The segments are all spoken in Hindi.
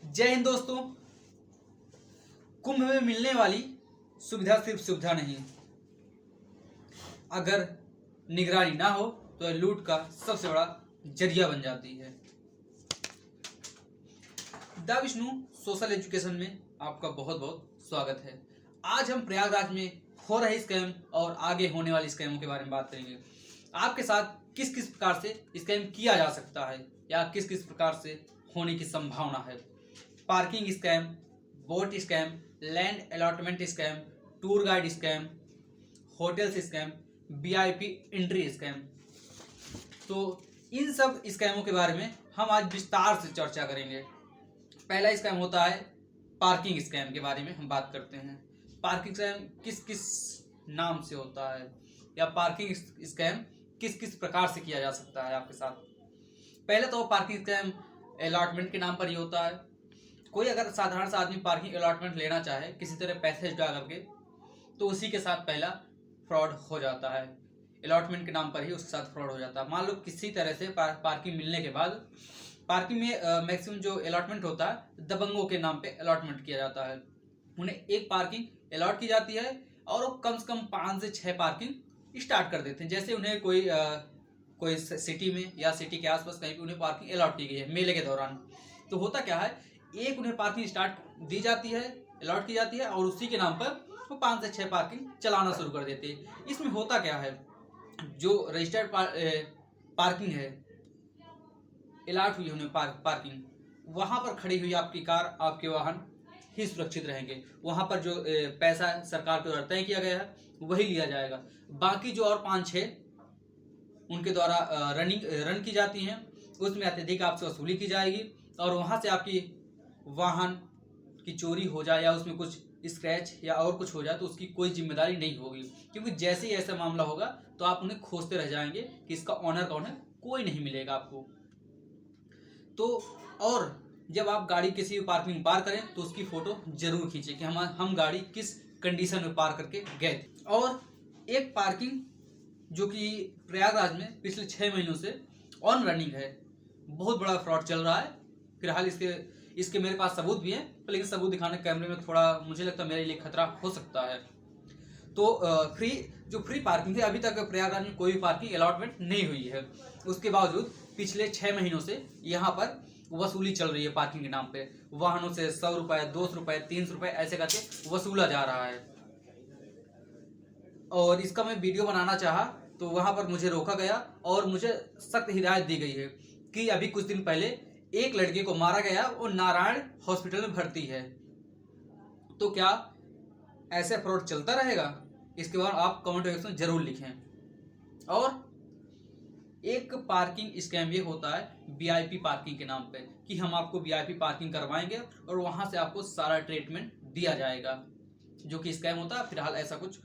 जय हिंद दोस्तों। कुंभ में मिलने वाली सुविधा सिर्फ सुविधा नहीं, अगर निगरानी ना हो तो यह लूट का सबसे बड़ा जरिया बन जाती है। द विष्णु सोशल एजुकेशन में आपका बहुत बहुत स्वागत है। आज हम प्रयागराज में हो रहे स्कैम और आगे होने वाले स्कैमों के बारे में बात करेंगे। आपके साथ किस किस प्रकार से स्कैम किया जा सकता है या किस किस प्रकार से होने की संभावना है। Parking scam, boat scam, land allotment scam, tour guide scam, hotels scam, VIP entry scam. तो इन सब स्कैमों के बारे में हम आज विस्तार से चर्चा करेंगे। पहला स्कैम होता है पार्किंग स्कैम के बारे में हम बात करते हैं। पार्किंग स्कैम किस किस नाम से होता है या पार्किंग स्कैम किस किस प्रकार से किया जा सकता है आपके साथ। पहले तो पार्किंग स्कैम अलॉटमेंट के नाम पर ही होता है। कोई अगर साधारण सा आदमी पार्किंग अलॉटमेंट लेना चाहे किसी तरह पैसे जुटा करके, तो उसी के साथ पहला फ्रॉड हो जाता है। अलॉटमेंट के नाम पर ही उसके साथ फ्रॉड हो जाता है। मान लो किसी तरह से पार्किंग मिलने के बाद, पार्किंग में मैक्सिमम जो अलॉटमेंट होता है दबंगों के नाम पे अलॉटमेंट किया जाता है। उन्हें एक पार्किंग अलॉट की जाती है और वो कम से कम 5 से 6 पार्किंग स्टार्ट कर देते हैं। जैसे उन्हें कोई सिटी में या सिटी के आसपास कहीं भी उन्हें पार्किंग अलॉट की गई है मेले के दौरान, तो होता क्या है, एक उन्हें पार्किंग स्टार्ट दी जाती है, अलॉट की जाती है और उसी के नाम पर वो 5 से 6 पार्किंग चलाना शुरू कर देते हैं। इसमें होता क्या है, जो रजिस्टर्ड पार्किंग है, अलॉट हुई उन्हें पार्किंग, वहां पर खड़ी हुई आपकी कार, आपके वाहन ही सुरक्षित रहेंगे। वहां पर जो पैसा सरकार के द्वारा तय किया गया है वही लिया जाएगा। बाकी जो और 5-6 उनके द्वारा रन की जाती हैं, उसमें अत्यधिक आपसे वसूली की जाएगी और वहां से आपकी वाहन की चोरी हो जाए या उसमें कुछ स्क्रैच या और कुछ हो जाए तो उसकी कोई जिम्मेदारी नहीं होगी, क्योंकि जैसे ही ऐसा मामला होगा तो आप उन्हें खोजते रह जाएंगे कि इसका ऑनर कौन है, कोई नहीं मिलेगा आपको। तो और जब आप गाड़ी किसी पार्किंग में पार करें तो उसकी फोटो जरूर खींचें कि हम गाड़ी किस कंडीशन में पार करके गए थे। और एक पार्किंग जो कि प्रयागराज में पिछले 6 महीनों से ऑन रनिंग है, बहुत बड़ा फ्रॉड चल रहा है। फिलहाल इसके मेरे पास सबूत भी हैं, लेकिन सबूत दिखाने कैमरे में थोड़ा मुझे लगता है मेरे लिए खतरा हो सकता है। तो फ्री पार्किंग है, अभी तक प्रयागराज में कोई भी पार्किंग अलॉटमेंट नहीं हुई है। उसके बावजूद पिछले 6 महीनों से यहाँ पर वसूली चल रही है पार्किंग के नाम पे। वाहनों से 100 रुपए, 200 रुपए, 300 रुपए ऐसे करके वसूला जा रहा है। और इसका मैं वीडियो बनाना चाहा तो वहां पर मुझे रोका गया और मुझे सख्त हिदायत दी गई है कि अभी कुछ दिन पहले एक लड़के को मारा गया और नारायण हॉस्पिटल में भर्ती है। तो क्या ऐसे फ्रॉड चलता रहेगा? इसके बाद आप कमेंट बॉक्स में जरूर लिखें। और एक पार्किंग स्कैम ये होता है वीआईपी पार्किंग के नाम पे कि हम आपको वीआईपी पार्किंग करवाएंगे और वहां से आपको सारा ट्रीटमेंट दिया जाएगा, जो कि स्कैम होता है। फिलहाल ऐसा कुछ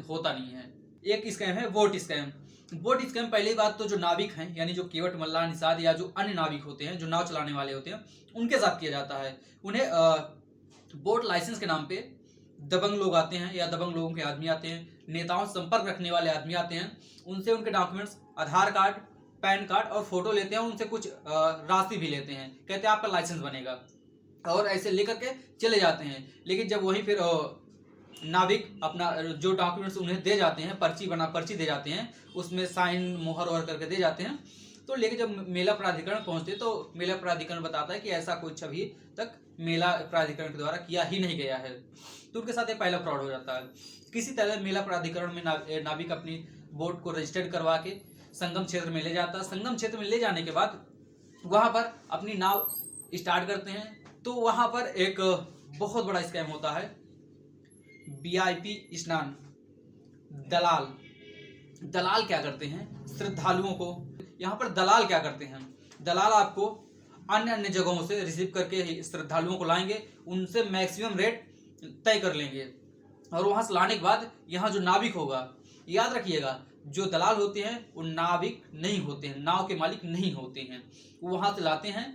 होता नहीं है। एक स्कैम है बोट स्कैम। बोट स्कैम, पहली बात तो जो नाविक हैं, यानी जो केवट, मल्लाह, निषाद या जो अन्य नाविक होते हैं, जो नाव चलाने वाले होते हैं, उनके साथ किया जाता है। उन्हें बोट लाइसेंस के नाम पे दबंग लोग आते हैं या दबंग लोगों के आदमी आते हैं, नेताओं से संपर्क रखने वाले आदमी आते हैं, उनसे उनके डॉक्यूमेंट्स, आधार कार्ड, पैन कार्ड और फोटो लेते हैं, उनसे कुछ राशि भी लेते हैं, कहते हैं आपका लाइसेंस बनेगा, और ऐसे लेकर के चले जाते हैं। लेकिन जब वहीं फिर नाविक अपना जो डॉक्यूमेंट्स उन्हें दे जाते हैं, पर्ची दे जाते हैं, उसमें साइन मोहर और करके दे जाते हैं, तो लेके जब मेला प्राधिकरण पहुंचते तो मेला प्राधिकरण बताता है कि ऐसा कुछ अभी तक मेला प्राधिकरण के द्वारा किया ही नहीं गया है। तो उनके साथ एक पहला फ्रॉड हो जाता है। किसी तरह मेला प्राधिकरण में नाविक अपनी बोट को रजिस्टर्ड करवा के संगम क्षेत्र में ले जाता है। संगम क्षेत्र में ले जाने के बाद वहां पर अपनी नाव स्टार्ट करते हैं, तो वहां पर एक बहुत बड़ा स्कैम होता है वीआईपी स्नान। दलाल क्या करते हैं, श्रद्धालुओं को, यहाँ पर दलाल क्या करते हैं, दलाल आपको अन्य जगहों से रिसीव करके श्रद्धालुओं को लाएंगे, उनसे मैक्सिमम रेट तय कर लेंगे और वहां से लाने के बाद यहाँ जो नाविक होगा, याद रखिएगा, जो दलाल होते हैं वो नाविक नहीं होते हैं, नाव के मालिक नहीं होते हैं, वो वहां से लाते हैं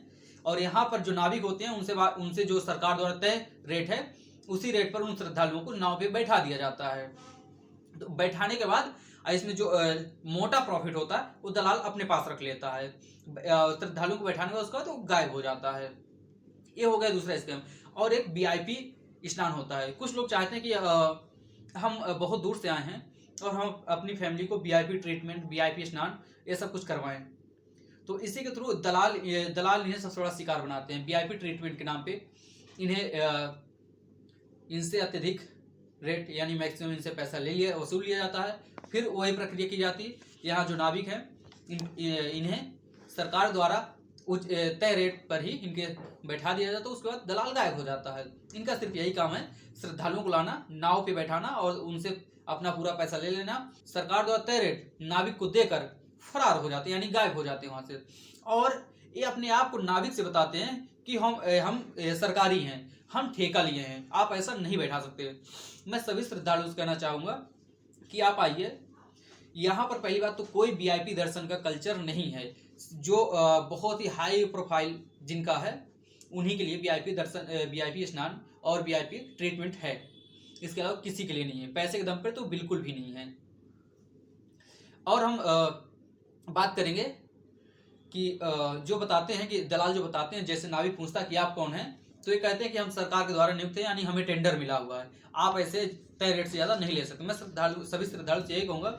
और यहाँ पर जो नाविक होते हैं उनसे जो सरकार द्वारा तय रेट है, उसी रेट पर उन श्रद्धालुओं को नाव पे बैठा दिया जाता है। तो बैठाने के बाद इसमें जो मोटा प्रॉफिट होता है वो दलाल अपने पास रख लेता है। श्रद्धालुओं को बैठाने का उसका तो गायब हो जाता है। ये हो गया दूसरा स्कैम। और एक वीआईपी स्नान होता है। कुछ लोग चाहते हैं कि हम बहुत दूर से आए हैं और हम अपनी फैमिली को वीआईपी ट्रीटमेंट, वीआईपी स्नान ये सब कुछ करवाएं, तो इसी के थ्रू दलाल इन्हें सबसे बड़ा शिकार बनाते हैं। वीआईपी ट्रीटमेंट के नाम पे इनसे अत्यधिक रेट यानी मैक्सिमम इनसे पैसा वसूल लिया जाता है। फिर वही प्रक्रिया की जाती है। यहाँ जो नाविक हैं इन्हें सरकार द्वारा तय रेट पर ही इनके बैठा दिया जाता है। उसके बाद दलाल गायब हो जाता है। इनका सिर्फ यही काम है, श्रद्धालुओं को लाना, नाव पे बैठाना और उनसे अपना पूरा पैसा ले लेना। सरकार द्वारा तय रेट नाविक को देकर फरार हो जाते हैं, यानी गायब हो जाते हैं वहां से। और ये अपने आप को नाविक से बताते हैं कि हम सरकारी हैं, हम ठेका लिए हैं, आप ऐसा नहीं बैठा सकते। मैं सभी श्रद्धालुओं से कहना चाहूँगा कि आप आइए। यहाँ पर पहली बात तो कोई वीआईपी दर्शन का कल्चर नहीं है। जो बहुत ही हाई प्रोफाइल जिनका है उन्हीं के लिए वीआईपी दर्शन, वीआईपी स्नान और वीआईपी ट्रीटमेंट है। इसके अलावा किसी के लिए नहीं है। पैसे के दम पर तो बिल्कुल भी नहीं है। और हम बात करेंगे कि जो बताते हैं कि दलाल जो बताते हैं, जैसे नाविक पूछता कि आप कौन हैं, तो ये कहते हैं कि हम सरकार के द्वारा नियुक्त हैं, यानी हमें टेंडर मिला हुआ है, आप ऐसे तय रेट से ज़्यादा नहीं ले सकते। मैं सभी श्रद्धालु से यही कहूँगा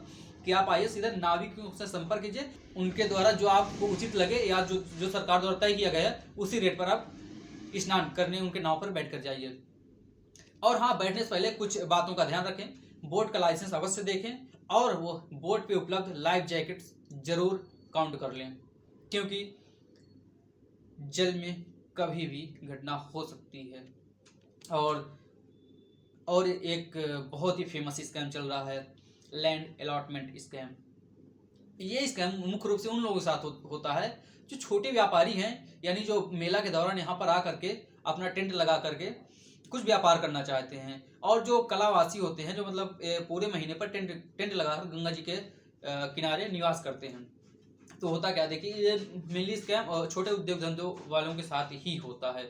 कि आप आइए, सीधे नाविक से संपर्क कीजिए। उनके द्वारा जो आपको उचित लगे या जो सरकार द्वारा तय किया गया है उसी रेट पर आप स्नान करने उनके नाव पर बैठ कर जाइए। और हाँ, बैठने से पहले कुछ बातों का ध्यान रखें। बोट का लाइसेंस अवश्य देखें और वो बोट पे उपलब्ध लाइफ जैकेट्स जरूर काउंट कर लें, क्योंकि जल में कभी भी घटना हो सकती है। और एक बहुत ही फेमस स्कैम चल रहा है, लैंड अलॉटमेंट स्कैम। ये स्कैम मुख्य रूप से उन लोगों के साथ होता है जो छोटे व्यापारी हैं, यानी जो मेला के दौरान यहाँ पर आ करके अपना टेंट लगा करके कुछ व्यापार करना चाहते हैं। और जो कलावासी होते हैं, जो मतलब पूरे महीने पर टेंट लगाकर गंगा जी के किनारे निवास करते हैं। तो होता क्या, देखिए, ये मेनली स्कैम छोटे उद्योग धंधों वालों के साथ ही होता है।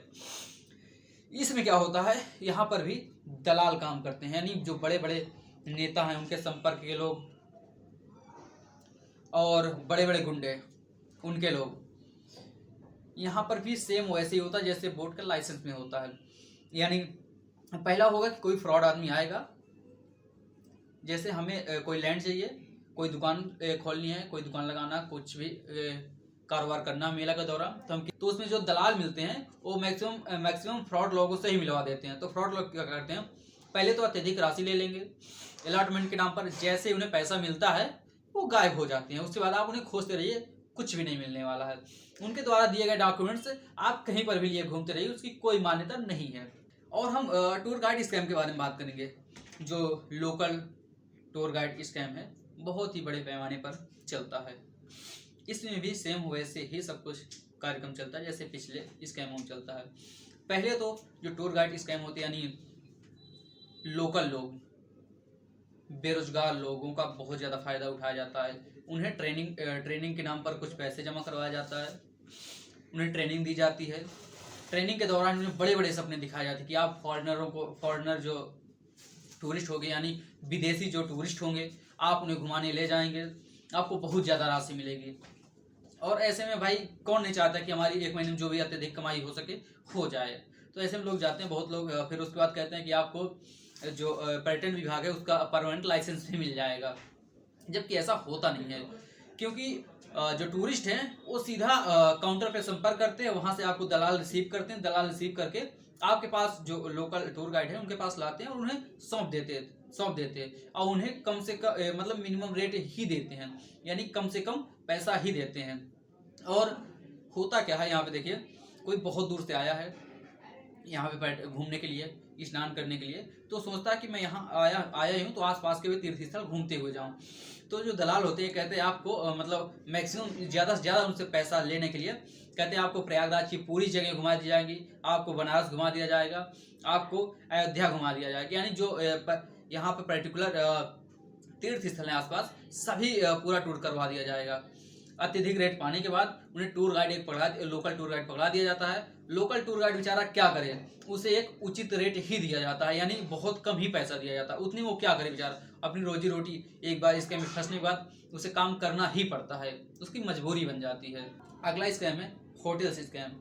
इसमें क्या होता है, यहाँ पर भी दलाल काम करते हैं, यानी जो बड़े बड़े नेता हैं उनके संपर्क के लोग और बड़े बड़े गुंडे उनके लोग। यहाँ पर भी सेम वैसे ही होता है जैसे बोट का लाइसेंस में होता है। यानी पहला होगा कि कोई फ्रॉड आदमी आएगा, जैसे हमें कोई लैंड चाहिए, कोई दुकान खोलनी है, कोई दुकान लगाना, कुछ भी कारोबार करना मेला का दौरान, तो उसमें जो दलाल मिलते हैं वो मैक्सिमम फ्रॉड लोगों से ही मिलवा देते हैं। तो फ्रॉड लोग क्या करते हैं, पहले तो अत्यधिक राशि ले लेंगे अलॉटमेंट के नाम पर। जैसे उन्हें पैसा मिलता है वो गायब हो जाते हैं। उसके बाद आप उन्हें खोजते रहिए, कुछ भी नहीं मिलने वाला है। उनके द्वारा दिए गए डॉक्यूमेंट्स आप कहीं पर भी लिए घूमते रहिए, उसकी कोई मान्यता नहीं है। और हम टूर गाइड स्कैम के बारे में बात करेंगे। जो लोकल टूर गाइड स्कैम है, बहुत ही बड़े पैमाने पर चलता है। इसमें भी सेम वैसे ही सब कुछ कार्यक्रम चलता है जैसे पिछले स्कैमों में चलता है। पहले तो जो टूर गाइड स्कैम होते हैं, यानी लोकल लोग, बेरोजगार लोगों का बहुत ज़्यादा फायदा उठाया जाता है। उन्हें ट्रेनिंग के नाम पर कुछ पैसे जमा करवाया जाता है, उन्हें ट्रेनिंग दी जाती है। ट्रेनिंग के दौरान उन्हें बड़े बड़े सपने दिखाए जाते हैं कि आप फॉरेनर जो टूरिस्ट होंगे, यानी विदेशी जो टूरिस्ट होंगे, आप उन्हें घुमाने ले जाएंगे, आपको बहुत ज़्यादा राशि मिलेगी। और ऐसे में भाई कौन नहीं चाहता कि हमारी एक महीने में जो भी अत्यधिक कमाई हो सके हो जाए। तो ऐसे में लोग जाते हैं बहुत लोग। फिर उसके बाद कहते हैं कि आपको जो पर्यटन विभाग है उसका परमानेंट लाइसेंस भी मिल जाएगा, जबकि ऐसा होता नहीं है। क्योंकि जो टूरिस्ट हैं वो सीधा काउंटर पे संपर्क करते हैं, वहाँ से आपको दलाल रिसीव करते हैं। दलाल रिसीव करके आपके पास जो लोकल टूर गाइड है उनके पास लाते हैं और उन्हें सौंप देते हैं और उन्हें कम से कम मतलब मिनिमम रेट ही देते हैं, यानी कम से कम पैसा ही देते हैं। और होता क्या है, यहाँ पे देखिए, कोई बहुत दूर से आया है यहाँ पे घूमने के लिए, स्नान करने के लिए, तो सोचता है कि मैं यहाँ आया ही हूँ तो आसपास के भी तीर्थ स्थल घूमते हुए जाऊँ। तो जो दलाल होते हैं कहते हैं आपको मतलब मैक्सिमम ज़्यादा से ज़्यादा उनसे पैसा लेने के लिए कहते हैं आपको प्रयागराज की पूरी जगह घुमा दी जाएंगी, आपको बनारस घुमा दिया जाएगा, आपको अयोध्या घुमा दिया जाएगा, यानी जो यहाँ पर पर्टिकुलर तीर्थ स्थल है आसपास सभी पूरा टूर करवा दिया जाएगा। अत्यधिक रेट पाने के बाद उन्हें लोकल टूर गाइड पकड़ा दिया जाता है। लोकल टूर गाइड बेचारा क्या करे, उसे एक उचित रेट ही दिया जाता है, यानी बहुत कम ही पैसा दिया जाता है। उतनी वो क्या करे बेचारा, अपनी रोजी रोटी एक बार इसके में फंसने के बाद उसे काम करना ही पड़ता है, उसकी मजबूरी बन जाती है। अगला स्कैम है होटल्स स्कैम।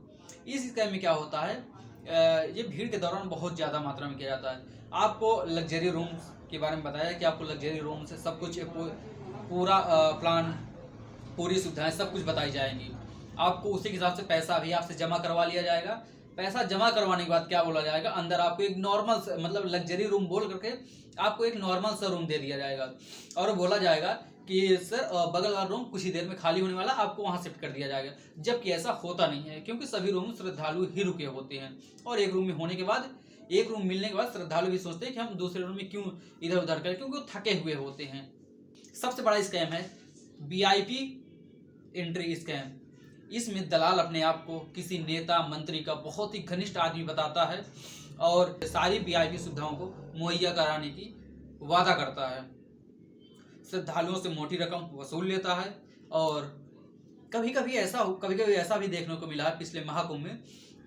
इस स्कैम में क्या होता है ये भीड़ के दौरान बहुत ज़्यादा मात्रा में किया जाता है। आपको लग्जरी रूम्स के बारे में बताया कि आपको लग्जरी रूम से सब कुछ पूरा प्लान, पूरी सुविधाएं सब कुछ बताई जाएंगी। आपको उसी के हिसाब से पैसा भी आपसे जमा करवा लिया जाएगा। पैसा जमा करवाने के बाद क्या बोला जाएगा, अंदर आपको एक नॉर्मल मतलब लग्जरी रूम बोल करके आपको एक नॉर्मल सा रूम दे दिया जाएगा और बोला जाएगा कि सर बगल वाला रूम कुछ ही देर में खाली होने वाला, आपको वहां शिफ्ट कर दिया जाएगा। जबकि ऐसा होता नहीं है, क्योंकि सभी रूम श्रद्धालु ही रुके होते हैं और एक रूम में होने के बाद, एक रूम मिलने के बाद श्रद्धालु भी सोचते हैं कि हम दूसरे रूम में क्यों इधर उधर करें, क्योंकि वो थके हुए होते हैं। सबसे बड़ा स्कैम है VIP एंट्री स्कैम। इसमें दलाल अपने आप को किसी नेता मंत्री का बहुत ही घनिष्ठ आदमी बताता है और सारी VIP सुविधाओं को मुहैया कराने की वादा करता है। श्रद्धालुओं से मोटी रकम वसूल लेता है और कभी कभी ऐसा भी देखने को मिला है पिछले महाकुंभ में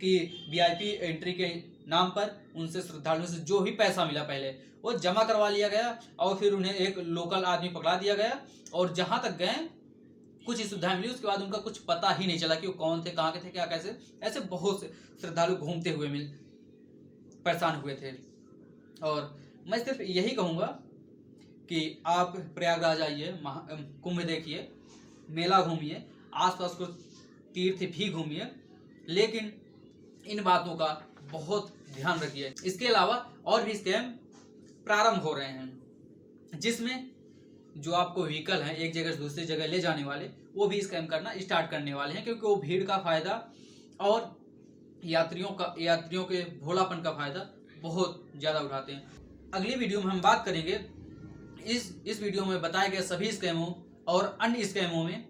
कि VIP एंट्री के नाम पर उनसे श्रद्धालुओं से जो भी पैसा मिला पहले वो जमा करवा लिया गया और फिर उन्हें एक लोकल आदमी पकड़ा दिया गया और जहां तक गए कुछ ही सुविधाएं मिली, उसके बाद उनका कुछ पता ही नहीं चला कि वो कौन थे, कहाँ के थे, क्या कैसे। ऐसे बहुत से श्रद्धालु घूमते हुए परेशान हुए थे। और मैं सिर्फ यही कहूँगा कि आप प्रयागराज आइए, कुंभ देखिए, मेला घूमिए, आसपास कुछ तीर्थ भी घूमिए, लेकिन इन बातों का बहुत ध्यान रखिए। इसके अलावा और भी स्कैम प्रारंभ हो रहे हैं जिसमें जो आपको व्हीकल है एक जगह से दूसरी जगह ले जाने वाले, वो भी स्कैम करना स्टार्ट करने वाले हैं, क्योंकि वो भीड़ का फायदा और यात्रियों के भोलापन का फायदा बहुत ज्यादा उठाते हैं। अगली वीडियो में हम बात करेंगे इस वीडियो में बताए गए सभी स्कैमों और अन्य स्कैमों में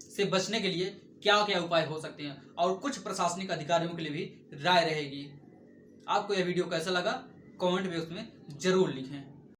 से बचने के लिए क्या क्या उपाय हो सकते हैं और कुछ प्रशासनिक अधिकारियों के लिए भी राय रहेगी। आपको यह वीडियो कैसा लगा कमेंट बॉक्स में जरूर लिखें।